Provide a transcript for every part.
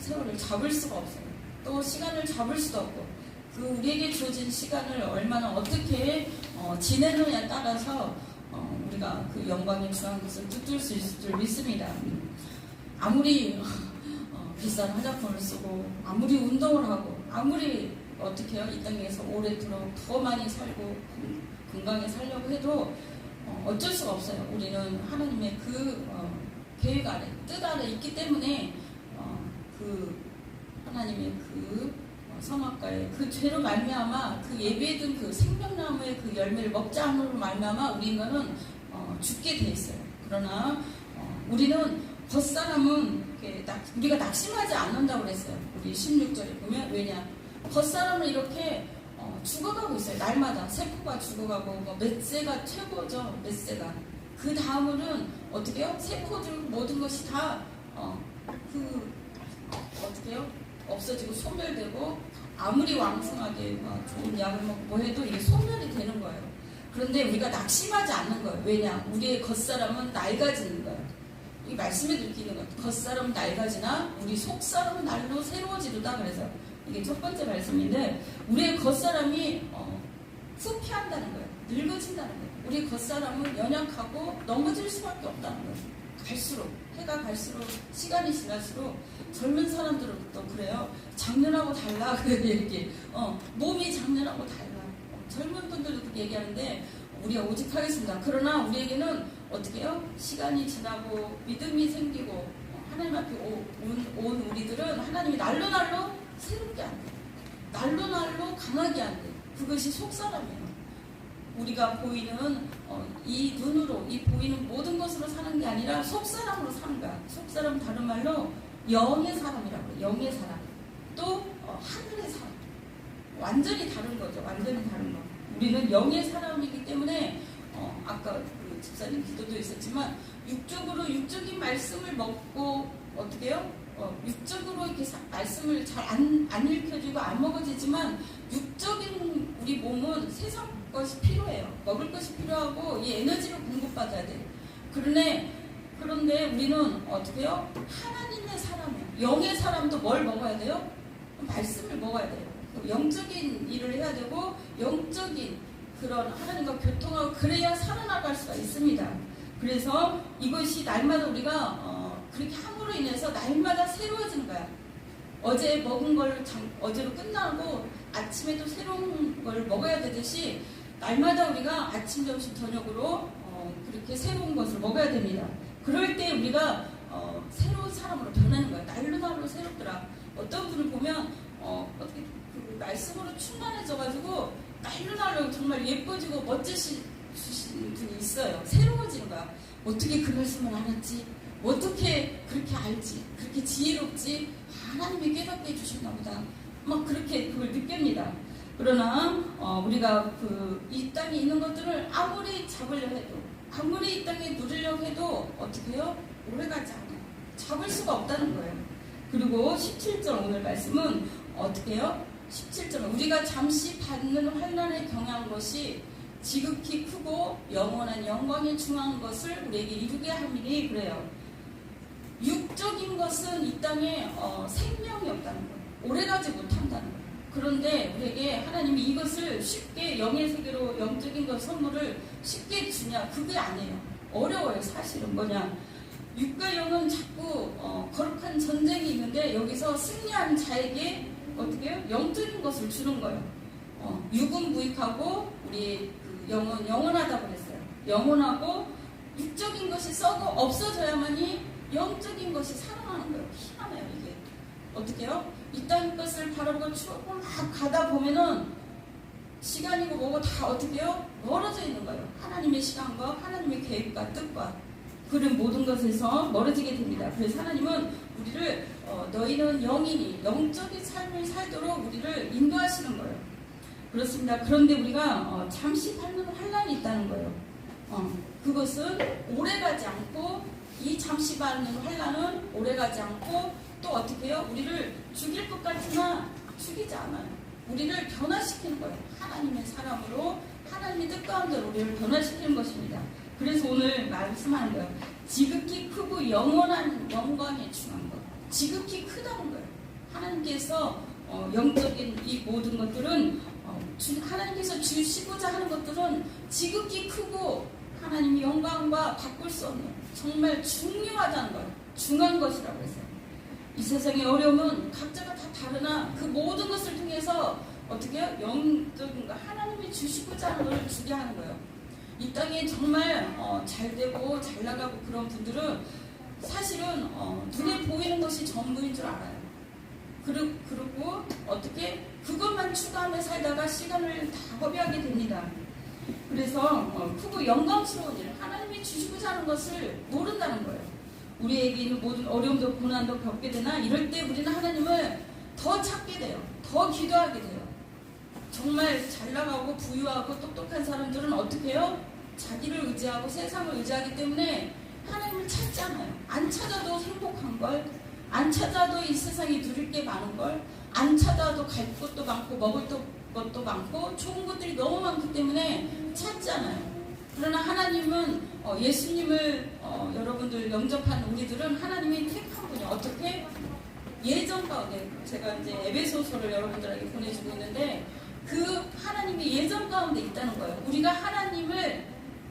세월을 잡을 수가 없어요. 또 시간을 잡을 수도 없고 그 우리에게 주어진 시간을 얼마나 어떻게 지내느냐에 따라서 우리가 그 영광에 중한 것을 붙들 수 있을 줄 믿습니다. 아무리 비싼 화장품을 쓰고 아무리 운동을 하고 아무리 어떻게 해요? 이 땅에서 오래도록 더 많이 살고 건강히 살려고 해도 어쩔 수가 없어요. 우리는 하나님의 그 계획 아래, 뜻 아래 있기 때문에 그 하나님의 그 선악과의 그 죄로 말미암아 그 예비해둔 그 생명나무의 그 열매를 먹지 않음으로 말미암아 우리 인간은 죽게 돼 있어요. 그러나 우리는 겉사람은 우리가 낙심하지 않는다고 그랬어요. 우리 16절에 보면 왜냐? 겉사람은 이렇게 죽어가고 있어요. 날마다 세포가 죽어가고 멧새가 최고죠. 멧새가 그 다음으로는 어떻게 해요? 세포들 모든 것이 다 어떻게 해요? 없어지고 소멸되고 아무리 왕성하게 좋은 약을 먹고 뭐 해도 이게 소멸이 되는 거예요. 그런데 우리가 낙심하지 않는 거예요. 왜냐? 우리의 겉사람은 낡아지는 거예요. 이 말씀에 들키는 거예요. 겉사람은 낡아지나 우리 속사람은 날로 새로워지도다. 그래서 이게 첫 번째 말씀인데 우리의 겉사람이 후피한다는 거예요. 늙어진다는 거예요. 우리 겉사람은 연약하고 넘어질 수밖에 없다는 거예요. 갈수록 해가 갈수록 시간이 지날수록 젊은 사람들은 또 그래요. 작년하고 달라 그런 얘기. 몸이 작년하고 달라. 젊은 분들도 그렇게 얘기하는데 우리가 오직 하겠습니다. 그러나 우리에게는 어떻게 해요? 시간이 지나고 믿음이 생기고 하나님 앞에 온 우리들은 하나님이 날로 새롭게 안 돼. 날로 강하게 안 돼. 그것이 속사람이에요. 우리가 보이는 이 눈으로 이 보이는 모든 것으로 사는 게 아니라 속사람으로 사는 거야. 속사람 다른 말로 영의 사람이라고 해요. 영의 사람. 또 하늘의 사람. 완전히 다른 거죠. 완전히 다른 거. 우리는 영의 사람이기 때문에 아까 그 집사님 기도도 있었지만 육적인 말씀을 먹고 어떻게 해요? 육적으로 이렇게 말씀을 잘 안 읽혀지고 안 먹어지지만 육적인 우리 몸은 세상 것이 필요해요. 먹을 것이 필요하고 이 에너지를 공급받아야 돼요. 그런데 우리는 어떻게 해요? 하나님의 사람이에요. 영의 사람도 뭘 먹어야 돼요? 말씀을 먹어야 돼요. 영적인 일을 해야 되고 영적인 그런 하나님과 교통하고 그래야 살아나갈 수가 있습니다. 그래서 이것이 날마다 우리가 그렇게 함으로 인해서 날마다 새로워지는 거야. 어제 먹은 걸 어제로 끝나고 아침에 또 새로운 걸 먹어야 되듯이 날마다 우리가 아침, 점심, 저녁으로 그렇게 새로운 것을 먹어야 됩니다. 그럴 때 우리가 새로운 사람으로 변하는 거야. 날로 새롭더라. 어떤 분을 보면 어떻게 그 말씀으로 충만해져가지고 날로 정말 예뻐지고 멋지신 분이 있어요. 새로워지는 거야. 어떻게 그 말씀을 알았지? 어떻게 그렇게 알지? 그렇게 지혜롭지? 하나님이 깨닫게 해주셨나 보다. 막 그렇게 그걸 느낍니다. 그러나 우리가 이 땅에 있는 것들을 아무리 잡으려 해도 아무리 이 땅에 누리려고 해도 어떻게 해요? 오래가지 않아요. 잡을 수가 없다는 거예요. 그리고 17절 오늘 말씀은 어떻게 해요? 17절 우리가 잠시 받는 환난에 경한 것이 지극히 크고 영원한 영광에 중한 것을 우리에게 이루게 함이니 그래요. 육적인 것은 이 땅에 생명이 없다는 거예요. 오래가지 못한다는 거예요. 그런데 우리에게 하나님이 이것을 쉽게 영의 세계로 영적인 것 선물을 쉽게 주냐? 그게 아니에요. 어려워요. 사실은 뭐냐? 육과 영은 자꾸 거룩한 전쟁이 있는데 여기서 승리한 자에게 어떻게 해요? 영적인 것을 주는 거예요. 육은 무익하고 우리 그 영은 영원하다고 그랬어요. 영원하고 육적인 것이 썩어 없어져야만이 영적인 것이 살아나는 거예요. 희한해요 이게. 어떻게 해요? 이 땅 것을 바라보고 추억을 막 가다 보면은 시간이고 뭐고 다 어떻게 해요? 멀어져 있는 거예요. 하나님의 시간과 하나님의 계획과 뜻과 그런 모든 것에서 멀어지게 됩니다. 그래서 하나님은 우리를 너희는 영이니 영적인 삶을 살도록 우리를 인도하시는 거예요. 그렇습니다. 그런데 우리가 잠시 받는 환난이 있다는 거예요. 그것은 오래가지 않고 이 잠시 받는 환난은 오래가지 않고 또 어떻게 해요? 우리를 죽일 것 같으나 죽이지 않아요. 우리를 변화시키는 거예요. 하나님의 사람으로 하나님의 뜻 가운데 우리를 변화시키는 것입니다. 그래서 오늘 말씀하는 거예요. 지극히 크고 영원한 영광에 중한 것. 지극히 크다는 거예요. 하나님께서 영적인 이 모든 것들은 하나님께서 주시고자 하는 것들은 지극히 크고 하나님이 영광과 바꿀 수 없는 정말 중요하다는 거예요. 중요한 것이라고 했어요. 이 세상의 어려움은 각자가 다 다르나 그 모든 것을 통해서 어떻게 해요? 영적인 거 하나님이 주시고자 하는 걸 주게 하는 거예요. 이 땅에 정말 잘 되고 잘 나가고 그런 분들은 사실은 눈에 보이는 것이 전부인 줄 알아요. 그리고 어떻게 그것만 추구하며 살다가 시간을 다 허비하게 됩니다. 그래서 크고 영광스러운 일, 하나님이 주시고자 하는 것을 모른다는 거예요. 우리에게 있는 모든 어려움도 고난도 겪게 되나 이럴 때 우리는 하나님을 더 찾게 돼요. 더 기도하게 돼요. 정말 잘 나가고 부유하고 똑똑한 사람들은 어떻게 해요? 자기를 의지하고 세상을 의지하기 때문에 하나님을 찾잖아요. 안 찾아도 행복한 걸, 안 찾아도 이 세상에 누릴 게 많은 걸, 안 찾아도 갈 곳도 많고 먹을 것도 많고 좋은 것들이 너무 많기 때문에 찾잖아요. 그러나 하나님은 예수님을 여러분들 영접한 우리들은 하나님이 택한 분이 어떻게 예전 가운데 제가 이제 에베소서를 여러분들에게 보내주고 있는데 그 하나님이 예전 가운데 있다는 거예요. 우리가 하나님을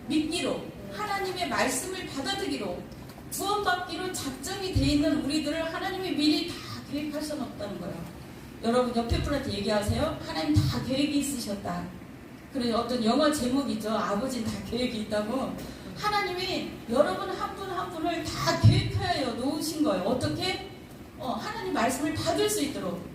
믿기로 하나님의 말씀을 받아들이기로 구원받기로 작정이 돼 있는 우리들을 하나님이 미리 다 계획하셔놨다는 거예요. 여러분 옆에 분한테 얘기하세요. 하나님 다 계획이 있으셨다. 그래서 어떤 영화 제목이죠. 아버지는 다 계획이 있다고. 하나님이 여러분 한 분 한 분을 다 계획하여 놓으신 거예요. 어떻게? 하나님 말씀을 받을 수 있도록.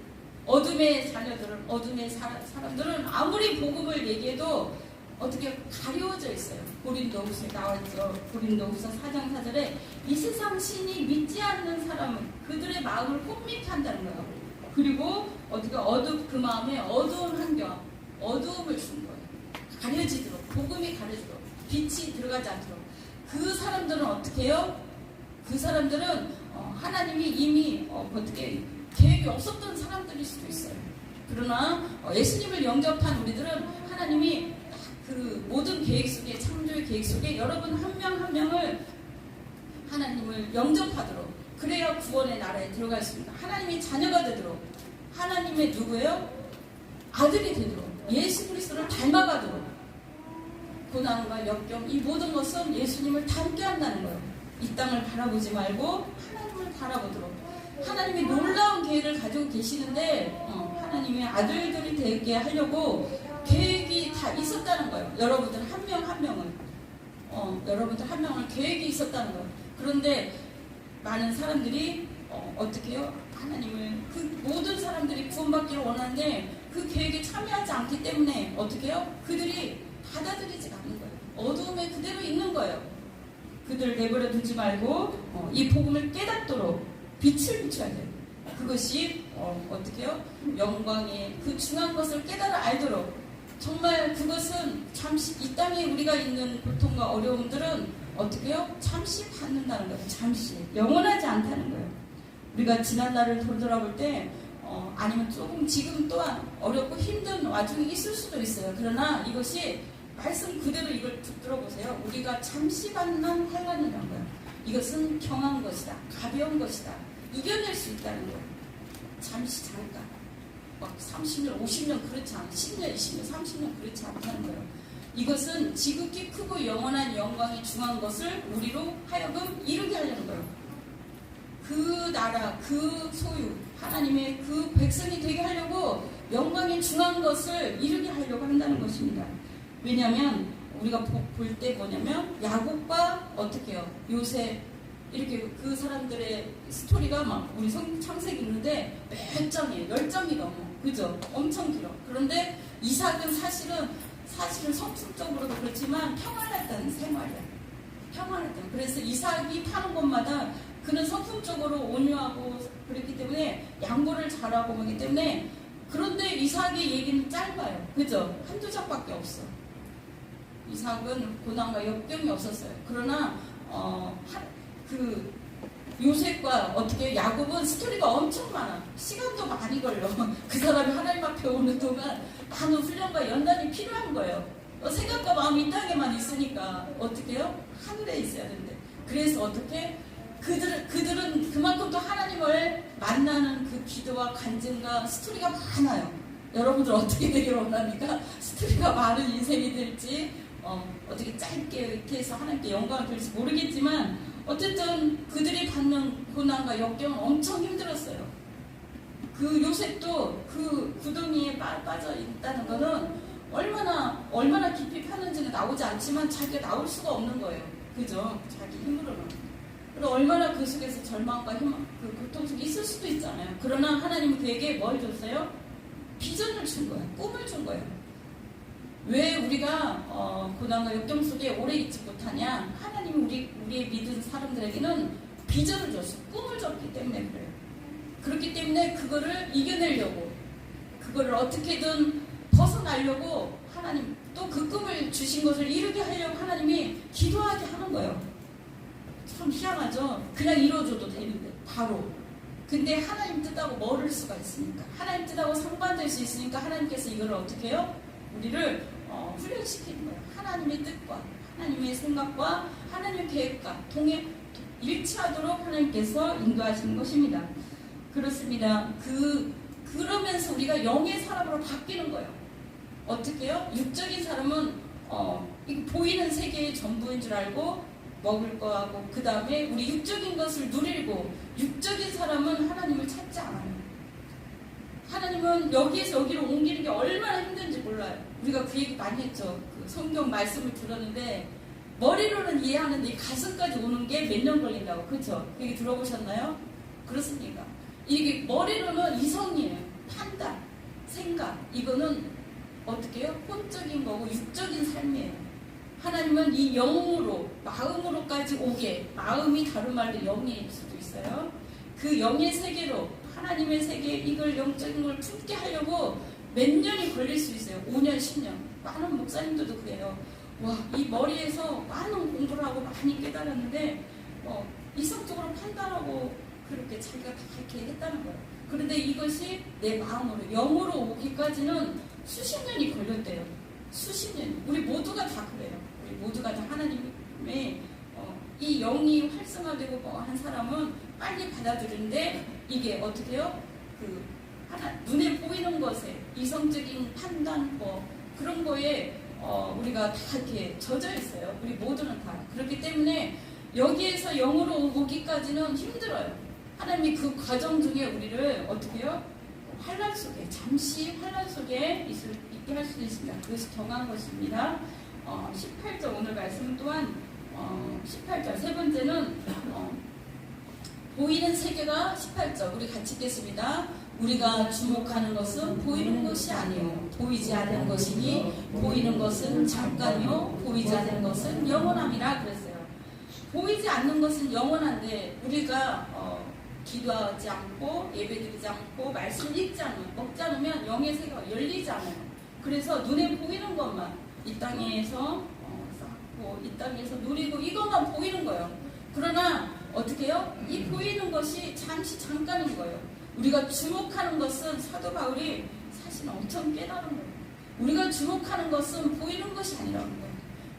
어둠의 자녀들은, 어둠의 사람들은 아무리 복음을 얘기해도 어떻게 가려워져 있어요. 고린도후서에 나와있죠. 고린도후서 4장 4절에 이 세상 신이 믿지 않는 사람은 그들의 마음을 혼미케 한다는 거예요. 그리고 어떻게 그 마음에 어두운 환경, 어두움을 준 거예요. 가려지도록, 복음이 가려지도록, 빛이 들어가지 않도록. 그 사람들은 어떻게 해요? 그 사람들은 하나님이 이미 어떻게 계획이 없었던 사람들일 수도 있어요. 그러나 예수님을 영접한 우리들은 하나님이 그 모든 계획 속에, 창조의 계획 속에 여러분 한 명 한 명을 하나님을 영접하도록, 그래야 구원의 나라에 들어갈 수 있습니다. 하나님의 자녀가 되도록, 하나님의 누구예요? 아들이 되도록, 예수 그리스도를 닮아가도록, 고난과 역경 이 모든 것은 예수님을 닮게 한다는 거예요. 이 땅을 바라보지 말고 하나님을 바라보도록. 하나님이 놀라운 계획을 가지고 계시는데 하나님의 아들들이 되게 하려고 계획이 다 있었다는 거예요. 여러분들 한 명 한 명은 여러분들 한 명은 계획이 있었다는 거예요. 그런데 많은 사람들이 어떻게 해요? 하나님을 그 모든 사람들이 구원받기를 원하는데 그 계획에 참여하지 않기 때문에 어떻게 해요? 그들이 받아들이지 않는 거예요. 어두움에 그대로 있는 거예요. 그들 내버려 두지 말고 이 복음을 깨닫도록 빛을 비춰야 돼요. 그것이 어떻게 해요? 영광의 그 중요한 것을 깨달아 알도록. 정말 그것은 잠시 이 땅에 우리가 있는 고통과 어려움들은 어떻게 해요? 잠시 받는다는 거예요. 잠시. 영원하지 않다는 거예요. 우리가 지난 날을 돌아볼 때 아니면 조금 지금 또한 어렵고 힘든 와중이 있을 수도 있어요. 그러나 이것이 말씀 그대로 이걸 들어보세요. 우리가 잠시 받는 환난이라는 거예요. 이것은 경한 것이다. 가벼운 것이다. 이겨낼 수 있다는 거예요. 잠시 잠깐. 막 30년, 50년 그렇지 않아. 10년, 20년, 30년 그렇지 않다는 거예요. 이것은 지극히 크고 영원한 영광이 중한 것을 우리로 하여금 이루게 하려는 거예요. 그 나라, 그 소유, 하나님의 그 백성이 되게 하려고 영광이 중한 것을 이루게 하려고 한다는 것입니다. 왜냐하면 우리가 볼 때 뭐냐면 야곱과 어떻게 해요? 요셉 이렇게 그 사람들의 스토리가 막 우리 창세기 있는데 몇 장이에요. 10장이 넘어. 그죠? 엄청 길어. 그런데 이삭은 사실은 성품적으로도 그렇지만 평안했던 생활이야. 평안했던. 그래서 이삭이 타는 곳마다 그는 성품적으로 온유하고 그렇기 때문에 양보를 잘하고 그렇기 때문에 그런데 이삭의 얘기는 짧아요. 그죠? 한두 장밖에 없어. 이삭은 고난과 역경이 없었어요. 그러나 그 요셉과 어떻게 야곱은 스토리가 엄청 많아. 시간도 많이 걸려. 그 사람이 하나님 앞에 오는 동안 많은 훈련과 연단이 필요한 거예요. 생각과 마음이 이 땅에만 있으니까 어떻게 해요? 하늘에 있어야 되는데. 그래서 어떻게 그들은 그만큼 또 하나님을 만나는 그 기도와 간증과 스토리가 많아요. 여러분들 어떻게 되기를 원합니까? 스토리가 많은 인생이 될지, 어떻게 짧게 이렇게 해서 하나님께 영광을 돌릴지 모르겠지만, 어쨌든 그들이 받는 고난과 역경은 엄청 힘들었어요. 그 요셉도 그 구덩이에 빠져 있다는 거는 얼마나 깊이 파는지는 나오지 않지만 자기가 나올 수가 없는 거예요. 그죠? 자기 힘으로는. 그리고 얼마나 그 속에서 절망과 희망, 그 고통 속에 있을 수도 있잖아요. 그러나 하나님은 그에게 뭘 줬어요? 비전을 준 거예요. 꿈을 준 거예요. 왜 우리가 고난과 역경 속에 오래 있지 못하냐? 하나님이 우리의 믿은 사람들에게는 비전을 줬어요. 꿈을 줬기 때문에 그래요. 그렇기 때문에 그거를 이겨내려고, 그거를 어떻게든 벗어나려고 하나님 또 그 꿈을 주신 것을 이루게 하려고 하나님이 기도하게 하는 거예요. 참 희한하죠? 그냥 이루어줘도 되는데 바로. 근데 하나님 뜻하고 멀을 수가 있으니까, 하나님 뜻하고 상반될 수 있으니까 하나님께서 이걸 어떻게 해요? 우리를 훈련시키는 거예요. 하나님의 뜻과 하나님의 생각과 하나님의 계획과 일치하도록 하나님께서 인도하시는 것입니다. 그렇습니다. 그러면서 우리가 영의 사람으로 바뀌는 거예요. 어떻게 해요? 육적인 사람은 보이는 세계의 전부인 줄 알고 먹을 거하고, 그 다음에 우리 육적인 것을 누리고, 육적인 사람은 하나님을 찾지 않아요. 하나님은 여기에서 여기로 옮기는 게 얼마나 힘든지 몰라요. 우리가 그 얘기 많이 했죠. 그 성경 말씀을 들었는데 머리로는 이해하는데 이 가슴까지 오는 게 몇 년 걸린다고. 그렇죠? 그 얘기 들어보셨나요? 그렇습니까? 이게 머리로는 이성이에요. 판단, 생각, 이거는 어떻게 해요? 혼적인 거고 육적인 삶이에요. 하나님은 이 영으로, 마음으로까지 오게, 마음이 다른 말로 영일 수도 있어요. 그 영의 세계로, 하나님의 세계에 이걸 영적인 걸 품게 하려고 몇 년이 걸릴 수 있어요. 5년, 10년. 많은 목사님들도 그래요. 와, 이 머리에서 많은 공부를 하고 많이 깨달았는데 이성적으로 판단하고 그렇게 자기가 다 이렇게 했다는 거예요. 그런데 이것이 내 마음으로, 영으로 오기까지는 수십 년이 걸렸대요. 수십 년. 우리 모두가 다 그래요. 우리 모두가 다 하나님의 이 영이 활성화되고 한 사람은 빨리 받아들이는데, 이게 어떻게 해요? 눈에 보이는 것에, 이성적인 판단, 그런 거에 우리가 다 이렇게 젖어 있어요. 우리 모두는 다. 그렇기 때문에 여기에서 영으로 오기까지는 힘들어요. 하나님이 그 과정 중에 우리를 어떻게 해요? 환란 속에, 잠시 환란 속에 있게 할 수도 있습니다. 그것이 정한 것입니다. 18절 오늘 말씀 또한 18절 세 번째는 보이는 세계가 18절 우리 같이 읽겠습니다. 우리가 주목하는 것은 보이는 것이 아니요 보이지 않는 것이니 보이는 것은 잠깐이요 보이지 않는 것은 영원함이라 그랬어요. 보이지 않는 것은 영원한데 우리가 기도하지 않고 예배드리지 않고 말씀을 읽지 않으면, 먹지 않으면 영의 세계가 열리지 않아요. 그래서 눈에 보이는 것만 이 땅에서 쌓고 이 땅에서 누리고 이것만 보이는 거예요. 그러나 어떻게 해요? 이 보이는 것이 잠시 잠깐인 거예요. 우리가 주목하는 것은, 사도 바울이 사실 엄청 깨달은 거예요. 우리가 주목하는 것은 보이는 것이 아니라는 거예요.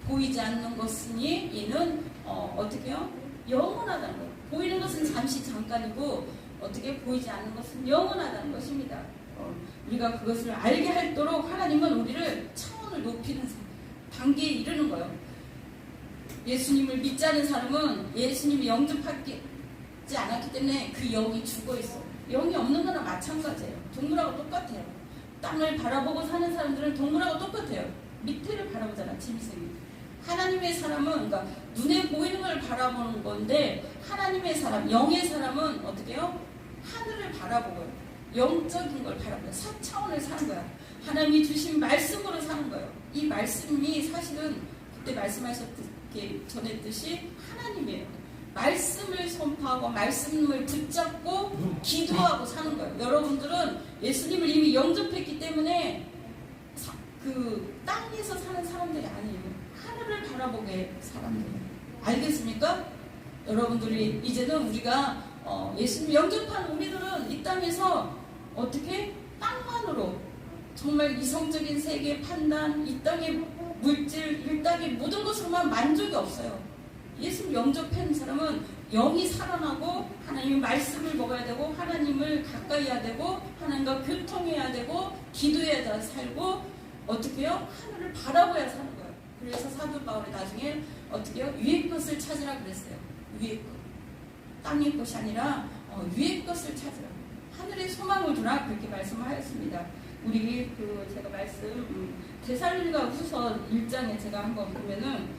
보이지 않는 것이니 이는 어떻게 해요? 영원하다는 거예요. 보이는 것은 잠시 잠깐이고 어떻게 보이지 않는 것은 영원하다는 것입니다. 우리가 그것을 알게 하도록 하나님은 우리를 차원을 높이는 단계에 이르는 거예요. 예수님을 믿지 않은 사람은 예수님이 영접하지 않았기 때문에 그 영이 죽어 있어. 영이 없는 거나 마찬가지예요. 동물하고 똑같아요. 땅을 바라보고 사는 사람들은 동물하고 똑같아요. 밑에를 바라보잖아, 짐승이. 하나님의 사람은, 그러니까 눈에 보이는 걸 바라보는 건데, 하나님의 사람, 영의 사람은 어떻게 해요? 하늘을 바라보고요. 영적인 걸 바라보고요. 4차원을 사는 거야. 하나님이 주신 말씀으로 사는 거예요. 이 말씀이 사실은 그때 말씀하셨듯이 전했듯이 하나님이에요. 말씀을 선포하고 말씀을 붙잡고 기도하고 사는 거예요. 여러분들은 예수님을 이미 영접했기 때문에 그 땅에서 사는 사람들이 아니에요. 하늘을 바라보게 사람들이에요. 알겠습니까? 여러분들이 이제는 우리가 예수님 영접한 우리들은 이 땅에서 어떻게 땅만으로 정말 이성적인 세계 판단, 이 땅의 물질, 이 땅의 모든 것으로만 만족이 없어요. 예수님 영접한 사람은 영이 살아나고 하나님의 말씀을 먹어야 되고 하나님을 가까이 해야 되고 하나님과 교통해야 되고 기도해야 살고 어떻게 해요? 하늘을 바라보야 사는 거예요. 그래서 사도 바울이 나중에 어떻게 해요? 위의 것을 찾으라 그랬어요. 위의 것. 땅의 것이 아니라 위의 것을 찾으라. 하늘의 소망을 두라 그렇게 말씀하였습니다. 우리 제가 말씀 데살로니가 후서 1장에 제가 한번 보면은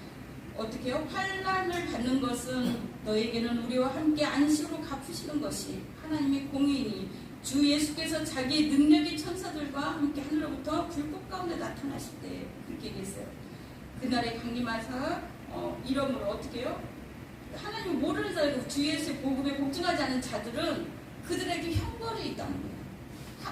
어떻게 해요? 환난을 받는 것은 너에게는 우리와 함께 안식으로 갚으시는 것이 하나님의 공의니 주 예수께서 자기의 능력의 천사들과 함께 하늘로부터 불꽃 가운데 나타나실 때 그렇게 얘기했어요. 그날에 강림하사 이러므로 어떻게 해요? 하나님 모르는 자들 주 예수의 복음에 복종하지 않은 자들은 그들에게 형벌이 있다는 거예요.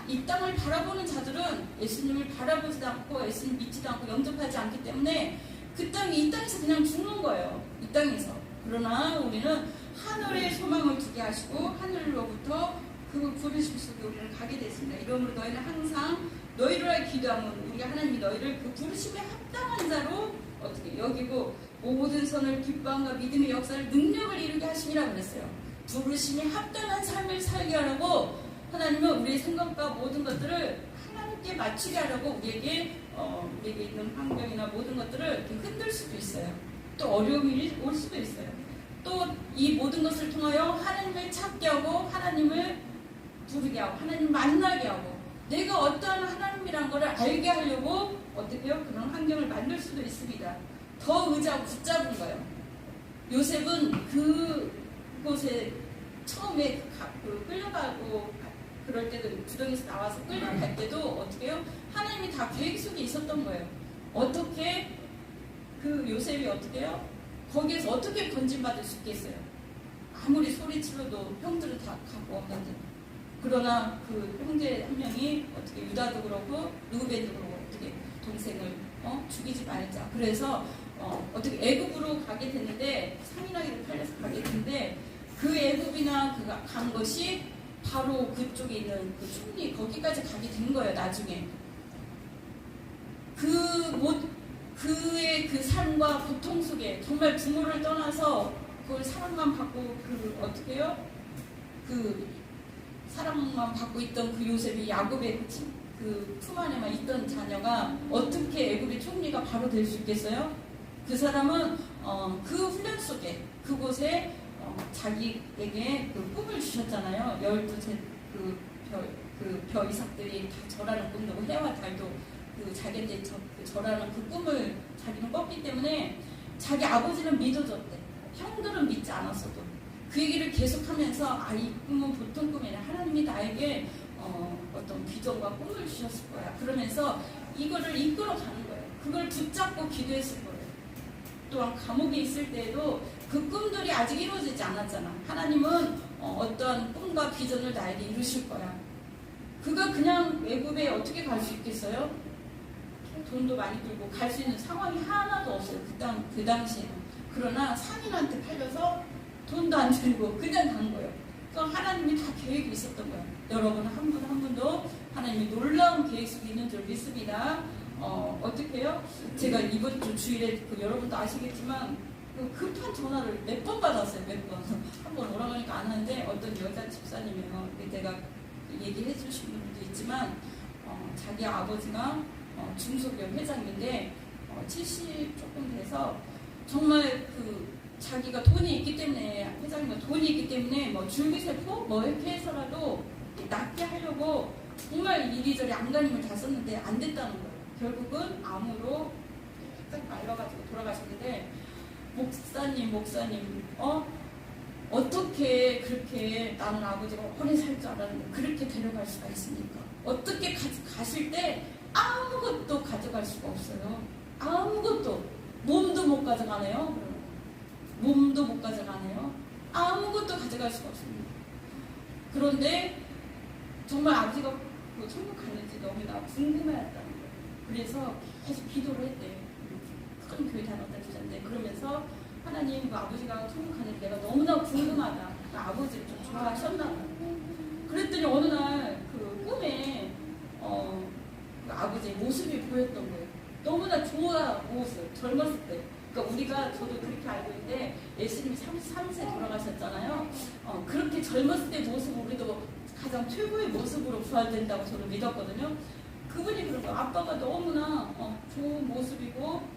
이 땅을 바라보는 자들은 예수님을 바라보지도 않고 예수님 믿지도 않고 영접하지 않기 때문에 이 땅에서 그냥 죽는 거예요. 이 땅에서. 그러나 우리는 하늘의 소망을 두게 하시고 하늘로부터 그 부르심 속에 우리는 가게 됐습니다. 이러므로 너희는 항상 너희를 위하여 기도하면 우리가 하나님이 너희를 그 부르심에 합당한 자로 어떻게 여기고 모든 선을 기뻐함과 믿음의 역사를 능력을 이루게 하심이라고 그랬어요. 부르심에 합당한 삶을 살게 하라고 하나님은 우리의 생각과 모든 것들을 하나님께 맞추게 하라고 우리에게 있는 환경이나 모든 것들을 이렇게 흔들 수도 있어요. 또 어려움이 올 수도 있어요. 또 이 모든 것을 통하여 하나님을 찾게 하고 하나님을 부르게 하고 하나님을 만나게 하고 내가 어떠한 하나님이란 것을 알게 하려고 어떻게 해요? 그런 환경을 만들 수도 있습니다. 더 의지하고 붙잡은 거예요. 요셉은 그곳에 처음에 끌려가고 그럴 때도 구덩이에서 나와서 끌려갈 때도 어떻게 해요? 하나님이 다 계획 속에 있었던 거예요. 어떻게 그 요셉이 어떻게 해요? 거기에서 어떻게 건진받을 수 있겠어요? 아무리 소리치러도 형들은 다 갖고 왔는데 그러나 그 형제 한 명이 어떻게 유다도 그렇고 르우벤도 그렇고 어떻게 동생을 죽이지 말자. 그래서 어떻게 애굽으로 가게 됐는데 상인하기로 팔려서 가게 됐는데 그 애굽이나 그가 간 것이 바로 그쪽에 있는 그 총리 거기까지 가게 된 거예요. 나중에 그의 그 삶과 고통 속에 정말 부모를 떠나서 그걸 사랑만 받고 어떻게 해요? 그 사랑만 받고 있던 그 요셉이 야곱의 그 품 안에만 있던 자녀가 어떻게 애굽의 총리가 바로 될 수 있겠어요? 그 사람은 그 훈련 속에 그곳에 자기에게 그 꿈을 주셨잖아요. 12개 별 이삭들이 다 절하는 꿈도 해와 달도 자기한테 절하는 그 꿈을 자기는 꿨기 때문에 자기 아버지는 믿어줬대. 형들은 믿지 않았어도 그 얘기를 계속하면서 이 꿈은 보통 꿈이 아니라 하나님이 나에게 어떤 비전과 꿈을 주셨을 거야. 그러면서 이거를 이끌어가는 거예요. 그걸 붙잡고 기도했을 거예요. 또한 감옥에 있을 때에도 그 꿈들이 아직 이루어지지 않았잖아. 하나님은 어떠한 꿈과 비전을 나에게 이루실 거야. 그가 그냥 외국에 어떻게 갈 수 있겠어요? 돈도 많이 들고 갈 수 있는 상황이 하나도 없어요. 그 당시에는. 그러나 상인한테 팔려서 돈도 안 들고 그냥 간 거예요. 그러니까 하나님이 다 계획이 있었던 거예요. 여러분 한 분 한 분도 하나님이 놀라운 계획 속에 있는 줄 믿습니다. 어떻게 해요? 제가 이번 주 주일에 여러분도 아시겠지만 급한 전화를 몇 번 받았어요. 몇 번. 한 번 오라가니까 안 하는데 어떤 여자 집사님이요. 내가 얘기해 주신 분도 있지만 자기 아버지가 중소기업 회장인데 70 조금 돼서 정말 자기가 돈이 있기 때문에 회장님은 돈이 있기 때문에 줄기세포 이렇게 해서라도 낫게 하려고 정말 이리저리 안간힘을 다 썼는데 안 됐다는 거예요. 결국은 암으로 딱 말라가지고 돌아가셨는데 목사님 어떻게 그렇게 나는 아버지가 오래 살 줄 알았는데 그렇게 데려갈 수가 있습니까? 어떻게 가실 때 아무것도 가져갈 수가 없어요. 아무것도 몸도 못 가져가네요. 몸도 못 가져가네요. 아무것도 가져갈 수가 없습니다. 그런데 정말 아버지가 천국 가는지 너무나 궁금해했다는 거예요. 그래서 계속 기도를 했대요. 큰 교회 다녔다 주셨는데 그러면서 하나님 아버지가 천국 가는지 내가 너무나 궁금하다. 아버지를 좀 좋아하셨나 봐요. 그랬더니 어느 날 꿈에 아버지의 모습이 보였던 거예요. 너무나 좋아 보였어요. 젊었을 때. 그러니까 우리가 저도 그렇게 알고 있는데 예수님이 33세 돌아가셨잖아요. 그렇게 젊었을 때 모습 우리도 가장 최고의 모습으로 부활된다고 저는 믿었거든요. 그분이 그런 거예요. 아빠가 너무나 좋은 모습이고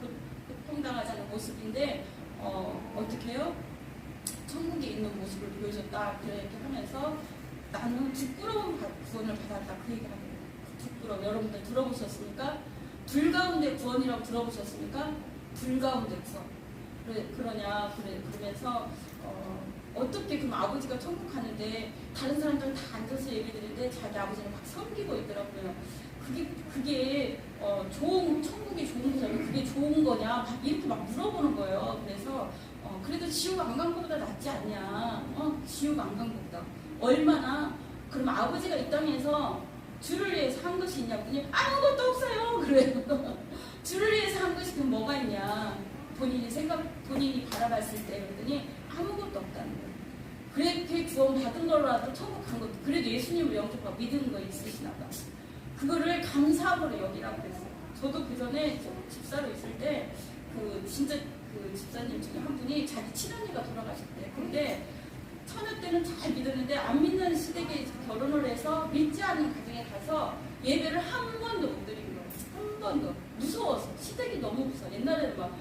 평당하자는 모습인데 어떻게 해요? 천국에 있는 모습을 보여줬다. 이렇게 하면서 나는 부끄러운 구원을 받았다. 그 얘기를 하거든요. 부끄러움. 여러분들 들어보셨습니까? 불 가운데 구원이라고 들어보셨습니까? 불 가운데 구원. 그러면서 어떻게 그럼 아버지가 천국 가는데 다른 사람들은 다 앉아서 예배드리는데 자기 아버지는 막 섬기고 있더라고요. 그게 천국이 좋은 거잖아요. 그게 좋은 거냐? 막 이렇게 막 물어보는 거예요. 그래서 그래도 지옥 안 간 것보다 낫지 않냐? 지옥 안 간 것보다. 얼마나? 그럼 아버지가 이 땅에서 주를 위해서 한 것이 있냐고. 아무것도 없어요. 그래요. 주를 위해서 한 것이 그럼 뭐가 있냐? 본인이 바라봤을 때 그랬더니 아무것도 없다는 거예요. 그렇게 구원 받은 거라도 천국 간 것도 그래도 예수님을 영접하고 믿는 거 있으시나 봐. 그거를 감사함으로 여기라고 그랬어요. 저도 그 전에 집사로 있을 때 진짜 그 집사님 중에 한 분이 자기 친언니가 돌아가셨대요. 근데 처녀 때는 잘 믿었는데 안 믿는 시댁에 결혼을 해서 믿지 않는 가정에 가서 예배를 한 번도 못 드린 거예요. 한 번도. 무서워서. 시댁이 너무 무서워. 옛날에는 막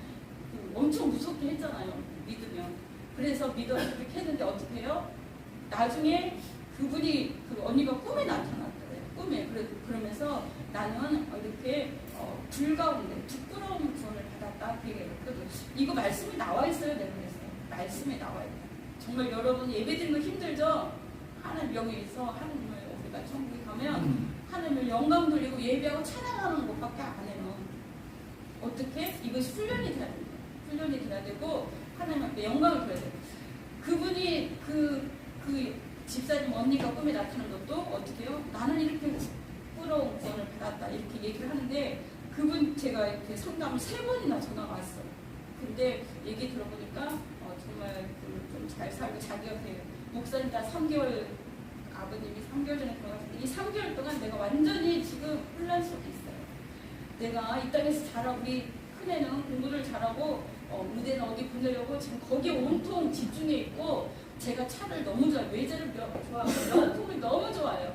엄청 무섭게 했잖아요. 믿으면. 그래서 그렇게 했는데 어떻게 해요? 나중에 그분이 그 언니가 꿈에 나타났더래요. 꿈에. 그러면서 나는 이렇게 불 가운데 부끄러운 구원을 받았다. 이거 말씀이 나와 있어요. 내가 그랬어요. 말씀에 나와 있다. 정말 여러분 예배드리는 거 힘들죠? 하나님 명예에서 하나님을 우리가 천국에 가면 하나님을 영광 돌리고 예배하고 찬양하는 것밖에 안 해요. 어떻게? 이것이 훈련이 돼야 됩니다. 훈련이 돼야 되고 하나님 앞에 영광을 돌려야 돼요. 그분이 그 집사님 언니가 꿈에 나타난 것도 어떻게 해요? 나는 이렇게 부끄러운 구원을 받았다 이렇게 얘기를 하는데 그분 제가 이렇게 상담을 3번이나 전화가 왔어요. 근데 얘기 들어보니까 정말 좀 잘 살고 자기 옆에 목사님 다 3개월 아버님이 3개월 전에 돌아가셨는데 이 3개월 동안 내가 완전히 지금 혼란 속에 있어요. 내가 이 땅에서 자라고 우리 큰애는 공부를 잘하고 무대는 어디 보내려고 지금 거기에 온통 집중해 있고 제가 차를 너무 좋아해요. 외제를 좋아하고 명품을 너무 좋아해요.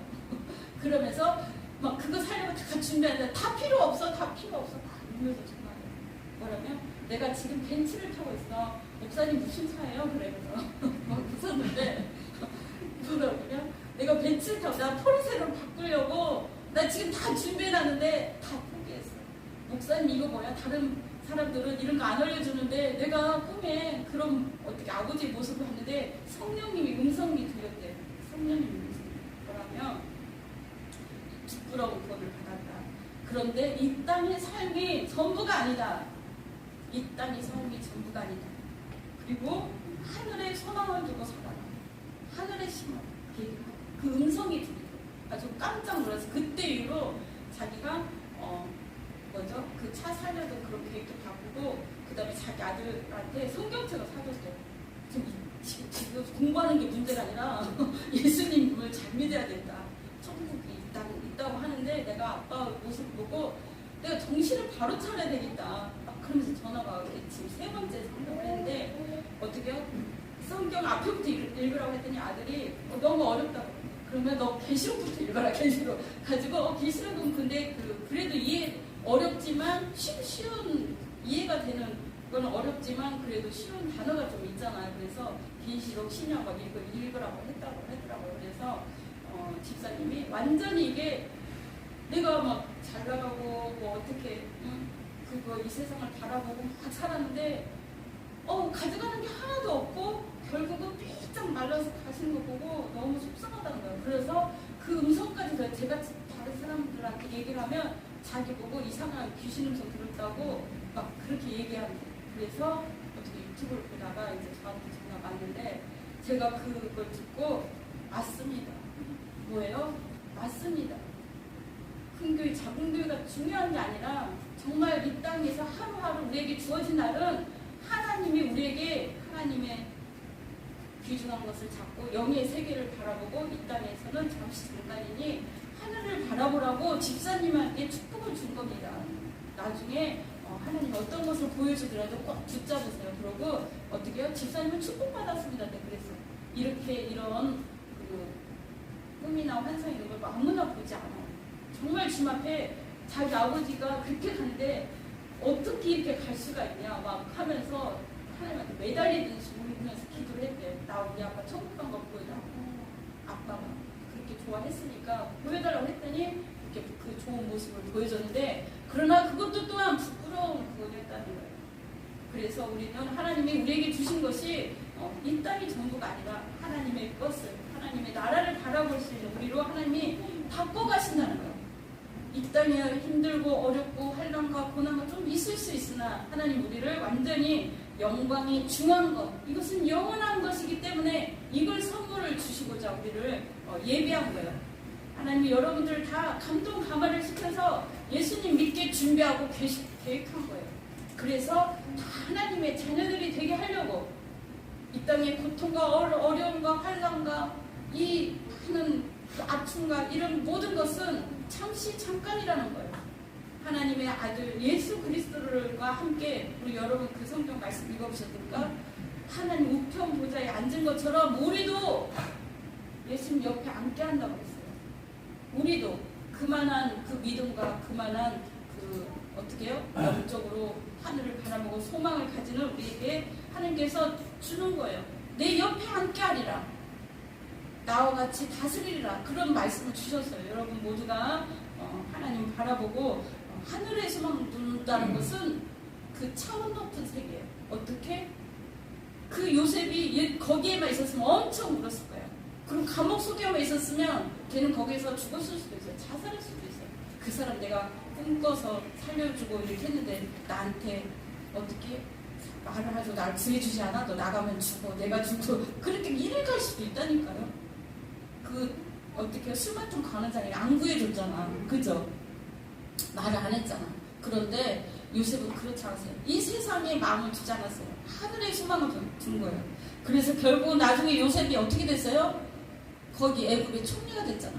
그러면서 막 그거 살려고 다 준비하는데 다 필요 없어. 다 이러면서 전화해요. 뭐라면 내가 지금 벤츠를 타고 있어. 목사님 무슨 차예요? 그러면서 막 웃었는데 뭐라고요? 내가 벤츠를 타고 나 포르쉐로 바꾸려고 나 지금 다 준비해놨는데 다 포기했어. 목사님 이거 뭐야? 다른 사람들은 이런 거 안 알려주는데 내가 꿈에 그런 어떻게 아버지의 모습을 봤는데 성령님이 음성이 들렸대. 성령님이 음성이 뭐라면 부끄러운 구원을 받았다. 그런데 이 땅의 삶이 전부가 아니다. 이 땅의 삶이 전부가 아니다. 그리고 하늘에 소망을 두고 살아라. 하늘에 심어. 그 음성이 들리고 아주 깜짝 놀라서 그때 이후로 자기가 그 차 살려던 그런 계획도 바꾸고 그 다음에 자기 아들한테 성경책을 사줬어요. 지금 공부하는 게 문제가 아니라 예수님을 잘 믿어야 된다. 천국이 있다고 하는데 내가 아빠 모습 보고 내가 정신을 바로 차려야 되겠다. 그러면서 전화가 오게 지금 3번째 상담을 했는데 어떻게 해요? 성경 앞에부터 읽으라고 했더니 아들이 너무 어렵다고. 그러면 너 계시록부터 읽어라. 계시록 가지고 계시록은 근데 그래도 어렵지만 쉬운 이해가 되는 건 어렵지만 그래도 쉬운 단어가 좀 있잖아요. 그래서 계시록 신약 막 읽으라고 했더라고요. 그래서 집사님이 완전히 이게 내가 막 잘 나가고 뭐 어떻게 이 세상을 바라보고 막 살았는데 가져가는 게 하나도 없고 결국은 삐쩍 말라서 가시는 거 보고 너무 속상하다는 거예요. 그래서 그 음성까지 제가 다른 사람들한테 얘기를 하면 자기 보고 이상한 귀신 음성 들었다고 막 그렇게 얘기하는 거예요. 그래서 어떻게 유튜브를 보다가 이제 저한테 전화가 왔는데 제가 그걸 듣고 맞습니다. 뭐예요? 맞습니다. 큰 교회, 작은 교회가 중요한 게 아니라 정말 이 땅에서 하루하루 우리에게 주어진 날은 하나님이 우리에게 하나님의 귀중한 것을 잡고 영의 세계를 바라보고 이 땅에서는 잠시 잠깐이니 하늘을 바라보라고 집사님한테 축복을 준 겁니다. 나중에 하나님 어떤 것을 보여주더라도 꼭 붙잡으세요. 그러고 어떻게 해요? 집사님은 축복받았습니다. 네, 그래서 이렇게 이런 꿈이나 환상 이런 걸 아무나 보지 않아요. 정말 주님 앞에 자기 아버지가 그렇게 간데 어떻게 이렇게 갈 수가 있냐 막 하면서 하나님한테 매달리듯이 울면서 기도를 했대요. 나 우리 아빠 천국 간 거 보여달라고. 아빠가 그렇게 좋아했으니까 보여달라고 했더니 이렇게 그 좋은 모습을 보여줬는데 그러나 그것도 또한 부끄러운 그거였다는 거예요. 그래서 우리는 하나님이 우리에게 주신 것이 이 땅이 전부가 아니라 하나님의 것을 하나님의 나라를 바라볼 수 있는 우리로 하나님이 바꿔가신다는 거예요. 이 땅이 힘들고 어렵고 환난과 고난과 좀 있을 수 있으나 하나님 우리를 완전히 영광이 중한 것 이것은 영원한 것이기 때문에 이걸 선물을 주시고자 우리를 예비한 거예요. 하나님이 여러분들을 다 감동 감화를 시켜서 예수님 믿게 준비하고 계획한 거예요. 그래서 다 하나님의 자녀들이 되게 하려고 이 땅의 고통과 어려움과 환난과 이 많은 그 아픔과 이런 모든 것은 잠시 잠깐이라는 거예요. 하나님의 아들 예수 그리스도를과 함께 우리 여러분 그 성경 말씀 읽어보셨습니까? 하나님 우편 보좌에 앉은 것처럼 우리도 예수님 옆에 앉게 한다고 했어요. 우리도 그만한 그 믿음과 그만한 그 어떻게 해요? 영적으로 하늘을 바라보고 소망을 가지는 우리에게 하나님께서 주는 거예요. 내 옆에 앉게 하리라. 나와 같이 다스리리라. 그런 말씀을 주셨어요. 여러분 모두가 하나님 바라보고 하늘의 소망을 둔다는 것은 그 차원 높은 세계예요. 어떻게? 그 요셉이 거기에만 있었으면 엄청 울었을 거예요. 그럼 감옥 속에만 있었으면 걔는 거기에서 죽었을 수도 있어요. 자살할 수도 있어요. 그 사람 내가 꿈꿔서 살려주고 이렇게 했는데 나한테 어떻게 말을 하죠. 날 구해주지 않아? 너 나가면 죽어. 내가 죽고 그렇게 일을 갈 수도 있다니까요. 그 어떻게 술만 좀 가는 자리에 안 구해줬잖아. 그죠? 말을 안 했잖아. 그런데 요셉은 그렇지 않았어요. 이 세상에 마음을 두지 않았어요. 하늘의 소망을 둔 거예요. 그래서 결국 나중에 요셉이 어떻게 됐어요? 거기 애굽의 총리가 됐잖아.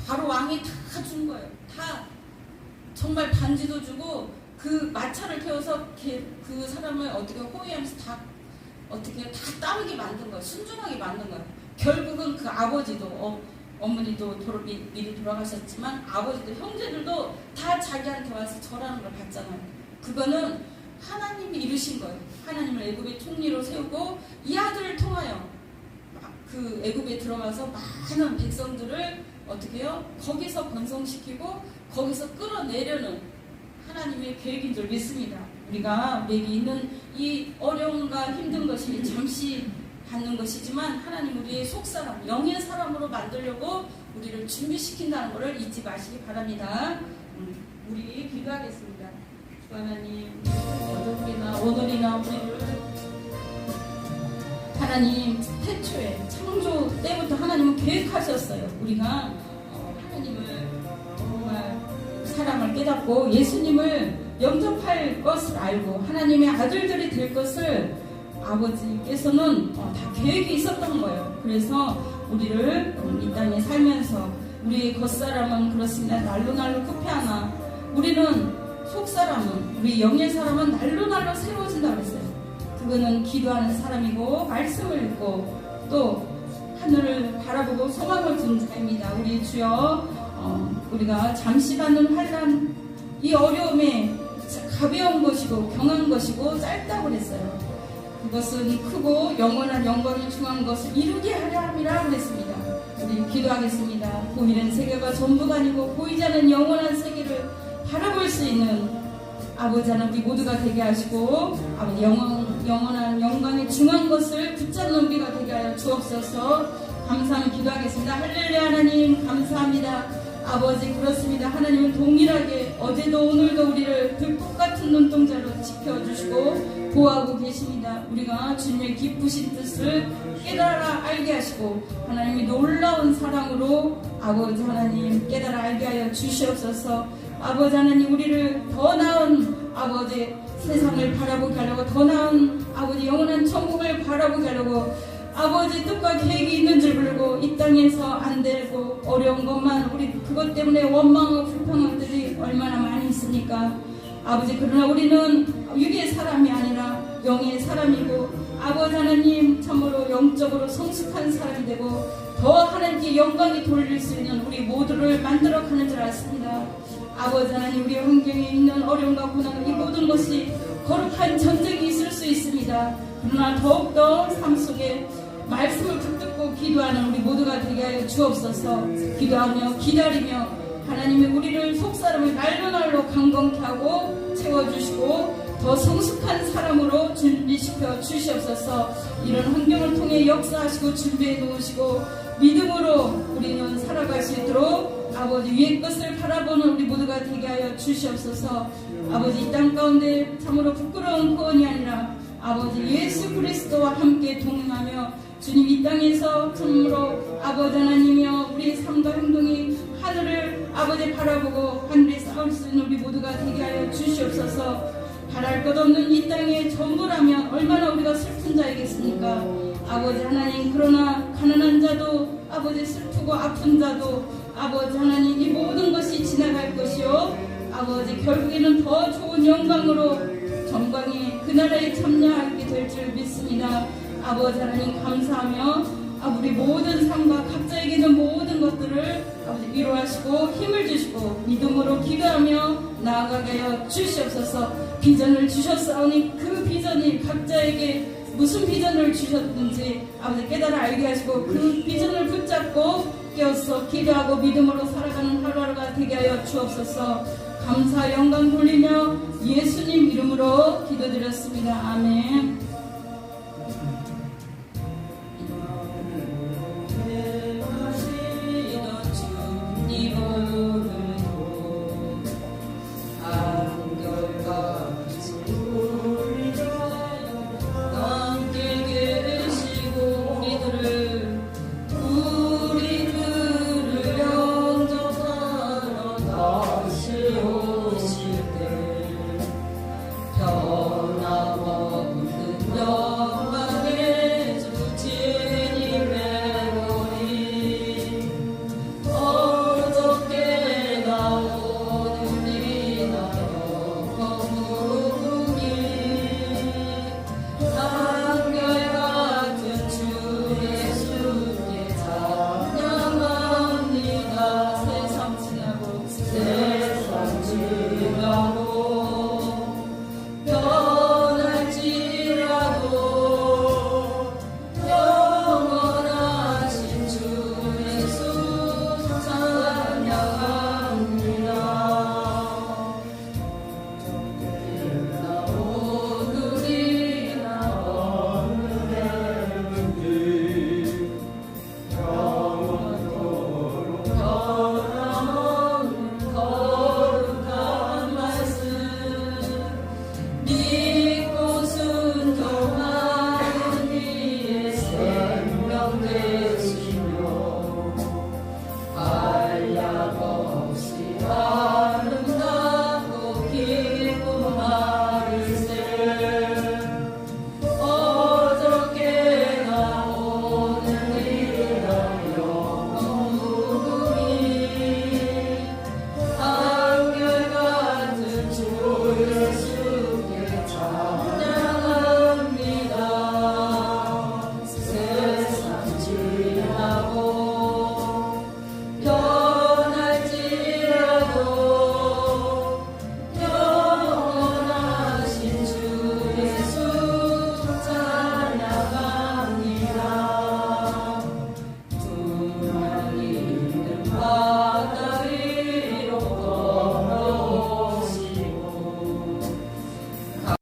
바로 왕이 다 준 거예요. 다 정말 반지도 주고 그 마차를 태워서 그 사람을 어떻게 호위하면서 다 어떻게 다 따르게 만든 거예요. 순종하게 만든 거예요. 결국은 그 아버지도 어머니도 미리 돌아가셨지만 아버지도 형제들도 다 자기한테 와서 절하는 걸 봤잖아요. 그거는 하나님이 이루신 거예요. 하나님을 애굽의 총리로 세우고 이 아들을 통하여 그 애굽에 들어가서 많은 백성들을 어떻게 해요? 거기서 번성시키고 거기서 끌어내려는 하나님의 계획인 줄 믿습니다. 우리가 우리에게 있는 이 어려움과 힘든 것이 잠시 받는 것이지만 하나님 우리의 속사람, 영의 사람으로 만들려고 우리를 준비시킨다는 것을 잊지 마시기 바랍니다. 우리 기도하겠습니다. 주 하나님, 오늘이나 우리를 하나님 태초에 창조 때부터 하나님은 계획하셨어요. 우리가 하나님을 정말 사랑을 깨닫고 예수님을 영접할 것을 알고 하나님의 아들들이 될 것을 아버지께서는 다 계획이 있었던 거예요. 그래서 우리를 이 땅에 살면서 우리의 겉사람은 그렇습니다. 날로 후패하나 우리는 속사람은 우리 영의 사람은 날로 새로워진다고 했어요. 그거는 기도하는 사람이고 말씀을 읽고 또 하늘을 바라보고 소망을 둔 자입니다. 우리 주여 우리가 잠시 받는 환난 이 어려움에 가벼운 것이고 경한 것이고 짧다고 그랬어요. 그것은 크고 영원한 영광이 중한 것을 이루게 하려 함이라 그랬습니다. 우리 기도하겠습니다. 보이는 세계가 전부가 아니고 보이지 않는 영원한 세계를 바라볼 수 있는 아버지 하나님 우리 모두가 되게 하시고 아버지 영원한 영광이 중한 것을 붙잡는 우리가 되게 하여 주옵소서. 감사하며 기도하겠습니다. 할렐루야. 하나님 감사합니다. 아버지 그렇습니다. 하나님은 동일하게 어제도 오늘도 우리를 들꽃 같은 눈동자로 지켜주시고 보호하고 계십니다. 우리가 주님의 기쁘신 뜻을 깨달아 알게 하시고 하나님이 놀라운 사랑으로 아버지 하나님 깨달아 알게 하여 주시옵소서. 아버지 하나님 우리를 더 나은 아버지 세상을 바라보게 하려고 더 나은 아버지 영원한 천국을 바라보게 하려고 아버지 뜻과 계획이 있는 줄 모르고 이 땅에서 안 되고 어려운 것만 우리 그것 때문에 원망하고 불평한 것들이 얼마나 많이 있습니까? 아버지, 그러나 우리는 육의 사람이 아니라 영의 사람이고, 아버지 하나님, 참으로 영적으로 성숙한 사람이 되고 더 하나님께 영광이 돌릴 수 있는 우리 모두를 만들어가는 줄 알았습니다. 아버지 하나님, 우리 환경에 있는 어려움과 고난, 이 모든 것이 거룩한 전쟁이 있을 수 있습니다. 그러나 더욱더 삶 속에 말씀을 붙들고 기도하는 우리 모두가 되게 하여 주옵소서. 기도하며 기다리며 하나님이 우리를 속사람을 날로 날로 강건케 하고 채워주시고 더 성숙한 사람으로 준비시켜 주시옵소서. 이런 환경을 통해 역사하시고 준비해 놓으시고 믿음으로 우리는 살아갈 수 있도록 아버지 위의 것을 바라보는 우리 모두가 되게 하여 주시옵소서. 아버지, 이 땅 가운데 참으로 부끄러운 구원이 아니라 아버지 예수 그리스도와 함께 동행하며 주님 이 땅에서 참으로 아버지 하나님이여 우리의 삶과 행동이 하늘을 아버지 바라보고 하늘에 싸울 수 있는 우리 모두가 되게 하여 주시옵소서. 바랄 것 없는 이 땅의 전부라면 얼마나 우리가 슬픈 자이겠습니까? 아버지 하나님, 그러나 가난한 자도 아버지 슬프고 아픈 자도 아버지 하나님, 이 모든 것이 지나갈 것이요 아버지 결국에는 더 좋은 영광으로 전광의 그 나라에 참여하게 될 줄 믿습니다. 아버지 하나님, 감사하며 우리 모든 삶과 각자에게 있는 모든 것들을 아버지 위로하시고 힘을 주시고 믿음으로 기도하며 나아가게 하여 주시옵소서. 비전을 주셨사오니 그 비전이 각자에게 무슨 비전을 주셨는지 아버지 깨달아 알게 하시고 그 비전을 붙잡고 깨어서 기도하고 믿음으로 살아가는 하루하루가 되게 하여 주옵소서. 감사 영광 돌리며 예수님 이름으로 기도드렸습니다. 아멘.